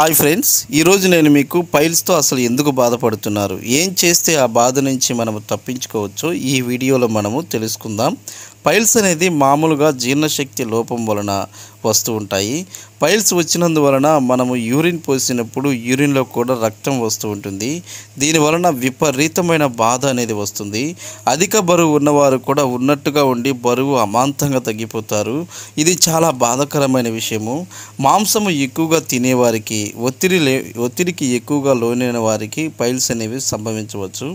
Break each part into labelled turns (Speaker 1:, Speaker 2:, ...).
Speaker 1: Hi friends, ఈరోజు నేను మీకు పైల్స్తో అసలు ఎందుకు బాధపడుతున్నారు, ఏం చేస్తే ఆ బాధ నుంచి మనము తప్పించుకోవచ్చో ఈ వీడియోలో మనము తెలుసుకుందాం. పైల్స్ అనేది మామూలుగా జీర్ణశక్తి లోపం వలన వస్తూ ఉంటాయి. పైల్స్ వచ్చినందువలన మనము యూరిన్ పోసినప్పుడు యూరిన్లో కూడా రక్తం వస్తూ ఉంటుంది. దీనివలన విపరీతమైన బాధ అనేది వస్తుంది. అధిక బరువు ఉన్నవారు కూడా ఉన్నట్టుగా ఉండి బరువు అమాంతంగా తగ్గిపోతారు. ఇది చాలా బాధాకరమైన విషయము. మాంసము ఎక్కువగా తినేవారికి, ఒత్తిడికి ఎక్కువగా లోనైన వారికి పైల్స్ అనేవి సంభవించవచ్చు.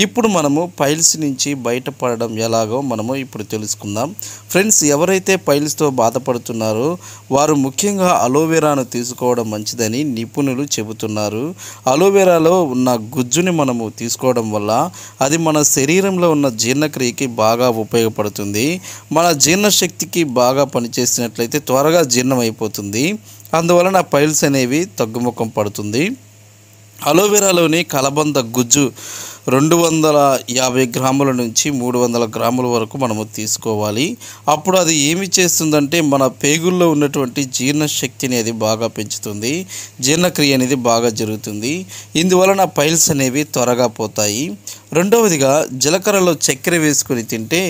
Speaker 1: ఇప్పుడు మనము పైల్స్ నుంచి బయటపడడం ఎలాగో మనము ఇప్పుడు తెలుసుకుందాం. ఫ్రెండ్స్, ఎవరైతే పైల్స్తో బాధపడుతున్నారో వారు ముఖ్యంగా అలోవెరాను తీసుకోవడం మంచిదని నిపుణులు చెబుతున్నారు. అలోవెరాలో ఉన్న గుజ్జుని మనము తీసుకోవడం వల్ల అది మన శరీరంలో ఉన్న జీర్ణక్రియకి బాగా ఉపయోగపడుతుంది. మన జీర్ణశక్తికి బాగా పనిచేసినట్లయితే త్వరగా జీర్ణం అయిపోతుంది. అందువలన పైల్స్ అనేవి తగ్గుముఖం పడుతుంది. అలోవెరాలోని కలబంద గుజ్జు 250 గ్రాముల నుంచి 300 గ్రాముల వరకు మనము తీసుకోవాలి. అప్పుడు అది ఏమి చేస్తుందంటే మన పేగుల్లో ఉన్నటువంటి జీర్ణశక్తిని అది బాగా పెంచుతుంది. జీర్ణక్రియ అనేది బాగా జరుగుతుంది. ఇందువలన పైల్స్ అనేవి త్వరగా పోతాయి. రెండవదిగా, జీలకర్రలో చక్కెర వేసుకొని తింటే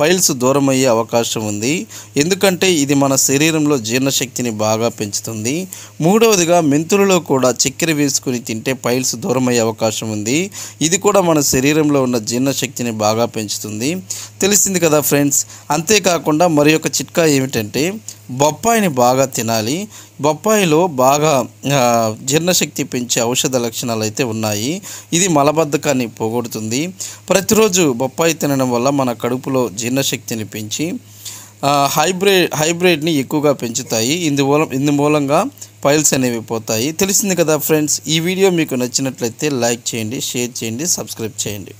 Speaker 1: పైల్స్ దూరం అయ్యే అవకాశం ఉంది. ఎందుకంటే ఇది మన శరీరంలో జీర్ణశక్తిని బాగా పెంచుతుంది. మూడవదిగా, మెంతులలో కూడా చక్కెర వేసుకొని తింటే పైల్స్ దూరం అయ్యే అవకాశం ఉంది. ఇది కూడా మన శరీరంలో ఉన్న జీర్ణశక్తిని బాగా పెంచుతుంది. తెలిసింది కదా ఫ్రెండ్స్. అంతేకాకుండా మరి ఒక చిట్కా ఏమిటంటే బొప్పాయిని బాగా తినాలి. బొప్పాయిలో బాగా జీర్ణశక్తి పెంచే ఔషధ లక్షణాలు అయితే ఉన్నాయి. ఇది మలబద్ధకాన్ని పోగొడుతుంది. ప్రతిరోజు బొప్పాయి తినడం వల్ల మన కడుపులో జీర్ణశక్తిని పెంచి హైబ్రిడ్ని ఎక్కువగా పెంచుతాయి. ఇందుమూలంగా పైల్స్ అనేవి పోతాయి. తెలిసింది కదా ఫ్రెండ్స్. ఈ వీడియో మీకు నచ్చినట్లయితే లైక్ చేయండి, షేర్ చేయండి, సబ్స్క్రైబ్ చేయండి.